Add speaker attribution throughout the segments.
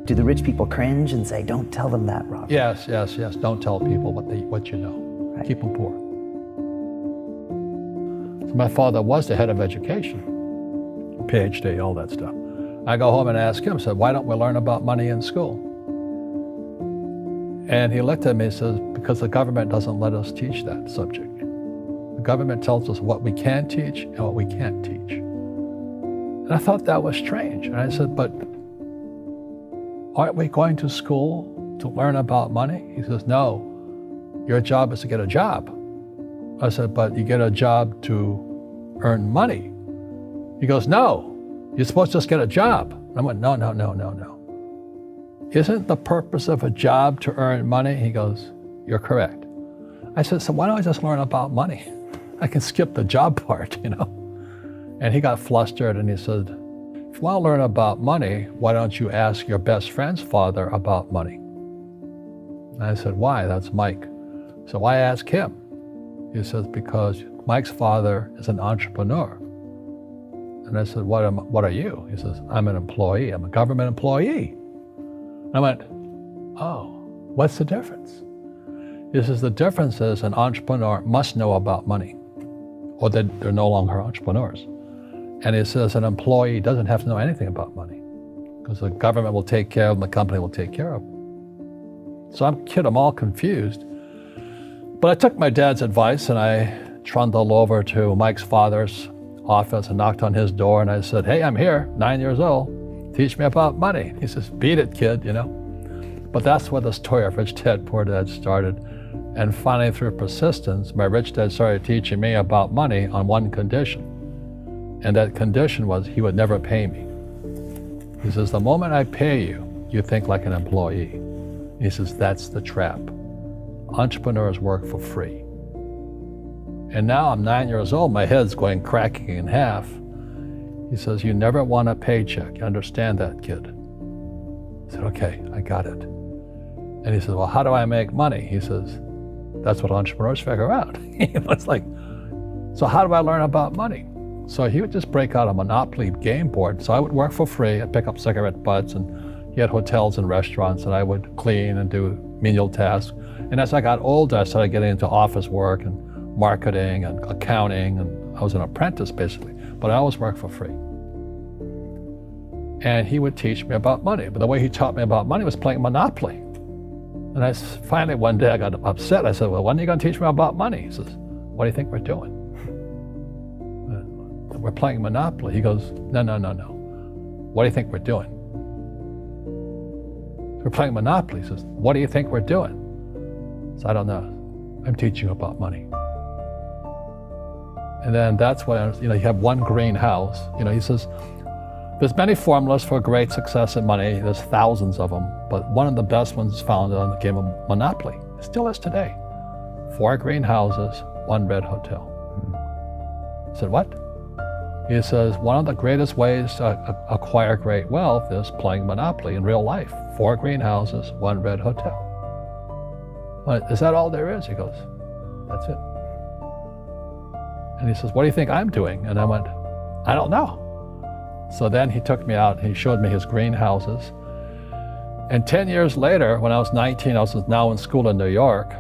Speaker 1: Do the rich people cringe and say, don't tell them that, Robert?
Speaker 2: Yes. Don't tell people what you know.
Speaker 1: Right.
Speaker 2: Keep them poor. So my father was the head of education, PhD, all that stuff. I go home and ask him, said, why don't we learn about money in school? And he looked at me and says, because the government doesn't let us teach that subject. The government tells us what we can teach and what we can't teach. And I thought that was strange. And I said, but aren't we going to school to learn about money? He says, no, your job is to get a job. I said, but you get a job to earn money. He goes, no, you're supposed to just get a job. And I went, no. Isn't the purpose of a job to earn money? He goes, you're correct. I said, so why don't I just learn about money? I can skip the job part, you know? And he got flustered and he said, if you want to learn about money, why don't you ask your best friend's father about money? And I said, why? That's Mike. So why ask him? He says, because Mike's father is an entrepreneur. And I said, what are you? He says, I'm an employee. I'm a government employee. I went, oh, what's the difference? He says, the difference is an entrepreneur must know about money, or they're no longer entrepreneurs. And he says an employee doesn't have to know anything about money because the government will take care of them, the company will take care of them. So I'm all confused. But I took my dad's advice and I trundled over to Mike's father's office and knocked on his door and I said, hey, I'm here, 9 years old. Teach me about money. He says, beat it, kid, you know. But that's where the story of Rich Dad, Poor Dad started. And finally, through persistence, my rich dad started teaching me about money on one condition. And that condition was he would never pay me. He says, the moment I pay you, you think like an employee. He says, that's the trap. Entrepreneurs work for free. And now I'm 9 years old, my head's cracking in half. He says, you never want a paycheck. You understand that, kid? I said, okay, I got it. And he says, well, how do I make money? He says, that's what entrepreneurs figure out. It's like, so how do I learn about money? So he would just break out a Monopoly game board. So I would work for free. I'd pick up cigarette butts and he had hotels and restaurants and I would clean and do menial tasks. And as I got older, I started getting into office work and marketing and accounting, and I was an apprentice basically, but I always worked for free. And he would teach me about money, but the way he taught me about money was playing Monopoly. And finally one day I got upset. I said, well, when are you going to teach me about money? He says, what do you think we're doing? We're playing Monopoly. He goes, no. What do you think we're doing? We're playing Monopoly. He says, what do you think we're doing? So I don't know. I'm teaching you about money. And then that's when, you have one green house. He says, there's many formulas for great success in money. There's thousands of them, but one of the best ones is found on the game of Monopoly. It still is today. 4 green houses, 1 red hotel. I said, what? He says, one of the greatest ways to acquire great wealth is playing Monopoly in real life. 4 green houses, 1 red hotel. Well, is that all there is? He goes, that's it. And he says, what do you think I'm doing? And I went, I don't know. So then he took me out, he showed me his greenhouses. And 10 years later, when I was 19, I was now in school in New York,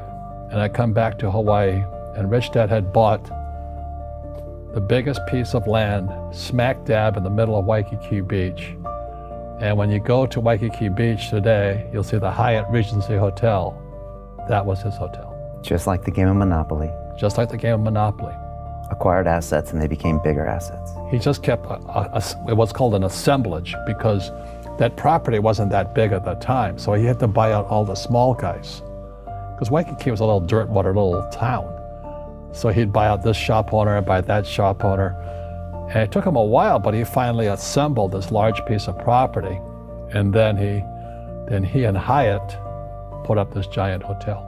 Speaker 2: and I come back to Hawaii, and Rich Dad had bought the biggest piece of land smack dab in the middle of Waikiki Beach. And when you go to Waikiki Beach today, you'll see the Hyatt Regency Hotel. That was his hotel.
Speaker 1: Just like the game of Monopoly.
Speaker 2: Just like the game of Monopoly.
Speaker 1: Acquired assets and they became bigger assets.
Speaker 2: He just kept what's called an assemblage, because that property wasn't that big at the time, so he had to buy out all the small guys. Because Waikiki was a little dirt water little town. So he'd buy out this shop owner and buy that shop owner. And it took him a while, but he finally assembled this large piece of property. And then he and Hyatt put up this giant hotel.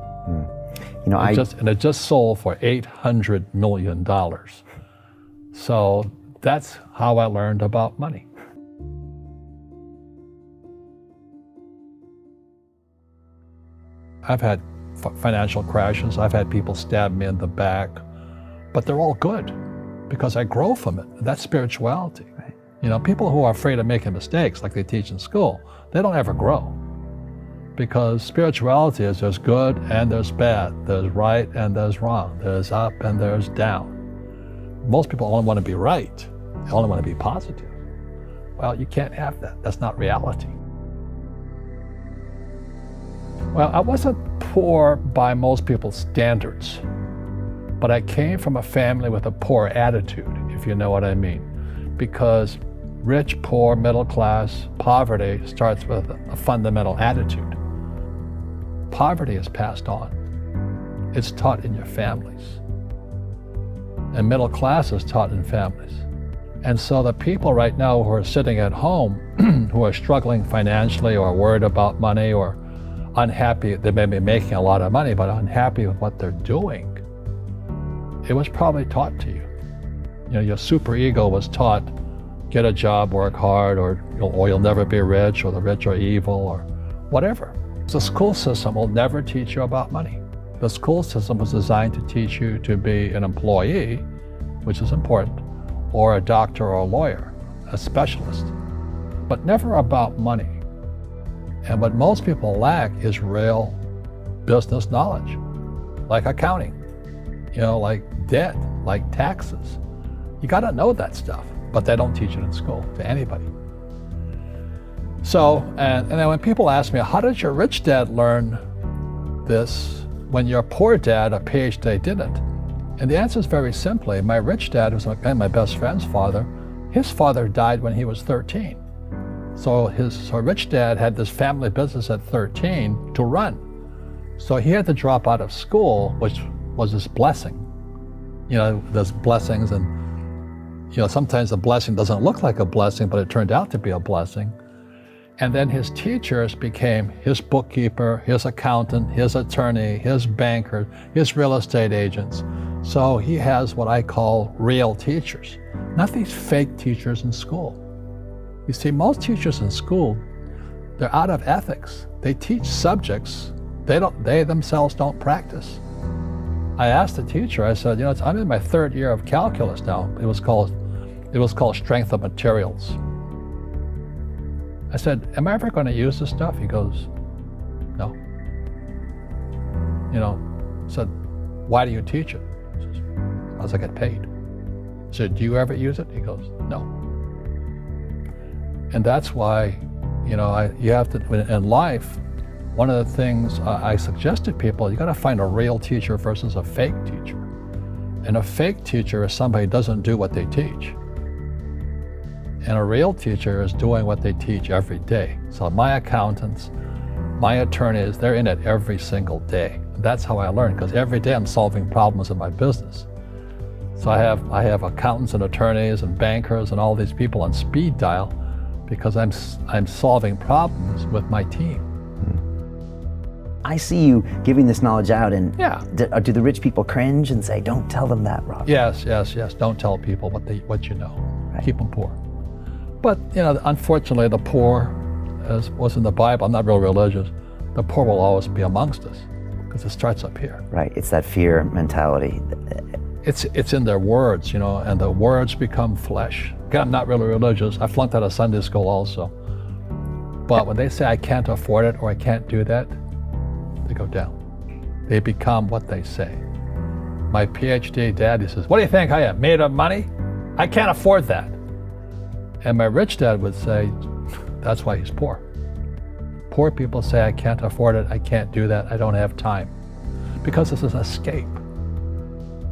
Speaker 2: It just sold for $800 million. So that's how I learned about money. I've had financial crashes. I've had people stab me in the back, but they're all good because I grow from it. That's spirituality.
Speaker 1: Right.
Speaker 2: People who are afraid of making mistakes, like they teach in school, they don't ever grow. Because spirituality is there's good and there's bad, there's right and there's wrong, there's up and there's down. Most people only want to be right, they only want to be positive. Well, you can't have that. That's not reality. Well, I wasn't poor by most people's standards, but I came from a family with a poor attitude, if you know what I mean. Because rich, poor, middle class, poverty starts with a fundamental attitude. Poverty is passed on. It's taught in your families. And middle class is taught in families. And so the people right now who are sitting at home, who are struggling financially or worried about money or unhappy, they may be making a lot of money, but unhappy with what they're doing, it was probably taught to you. Your super ego was taught, get a job, work hard, or you'll never be rich, or the rich are evil, or whatever. The school system will never teach you about money. The school system was designed to teach you to be an employee, which is important, or a doctor or a lawyer, a specialist, but never about money. And what most people lack is real business knowledge, like accounting, like debt, like taxes. You got to know that stuff, but they don't teach it in school to anybody. So, and then when people ask me, how did your rich dad learn this when your poor dad, a PhD, didn't? And the answer is very simply, my rich dad, who's my best friend's father, his father died when he was 13. So his rich dad had this family business at 13 to run. So he had to drop out of school, which was his blessing. There's blessings, and sometimes a blessing doesn't look like a blessing, but it turned out to be a blessing. And then his teachers became his bookkeeper, his accountant, his attorney, his banker, his real estate agents. So he has what I call real teachers, not these fake teachers in school. You see, most teachers in school, they're out of ethics. They teach subjects they themselves don't practice. I asked the teacher, I said, I'm in my third year of calculus now. It was called strength of materials. I said, am I ever going to use this stuff? He goes, no. I said, why do you teach it? He says, because I get paid. I said, do you ever use it? He goes, no. And that's why, you have to, in life, one of the things I suggest to people, you got to find a real teacher versus a fake teacher. And a fake teacher is somebody who doesn't do what they teach. And a real teacher is doing what they teach every day. So my accountants, my attorneys, they're in it every single day. That's how I learn, because every day I'm solving problems in my business. So I have accountants and attorneys and bankers and all these people on speed dial because I'm solving problems with my team.
Speaker 1: I see you giving this knowledge out, and
Speaker 2: yeah.
Speaker 1: Do the rich people cringe and say, don't tell them that, Rob?
Speaker 2: Yes. Don't tell people what you know. Right. Keep them poor. But, unfortunately, the poor, as was in the Bible, I'm not real religious, the poor will always be amongst us because it starts up here. Right,
Speaker 1: it's that fear mentality.
Speaker 2: It's in their words, and the words become flesh. Again, I'm not really religious. I flunked out of Sunday school also. But when they say I can't afford it or I can't do that, they go down. They become what they say. My PhD daddy says, what do you think I am, made of money? I can't afford that. And my rich dad would say, that's why he's poor. Poor people say, I can't afford it, I can't do that, I don't have time. Because this is an escape.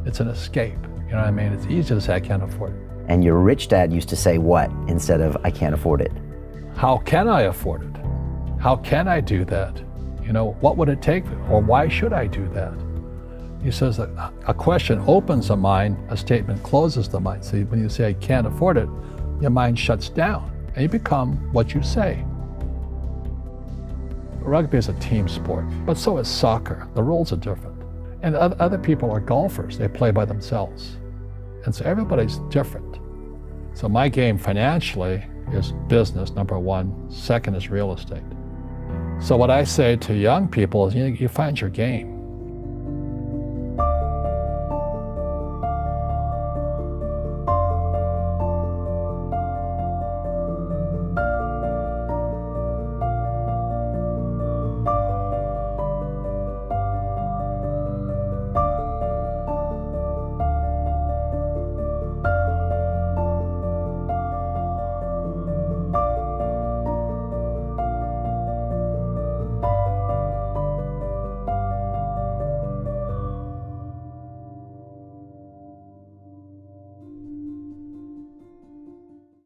Speaker 2: It's an escape, you know what I mean? It's easy to say, I can't afford it.
Speaker 1: And your rich dad used to say what instead of, I can't afford it?
Speaker 2: How can I afford it? How can I do that? What would it take, or why should I do that? He says that a question opens the mind, a statement closes the mind. See, when you say, I can't afford it, your mind shuts down, and you become what you say. Rugby is a team sport, but so is soccer. The rules are different. And other people are golfers. They play by themselves. And so everybody's different. So my game financially is business, number one. Second is real estate. So what I say to young people is, you find your game.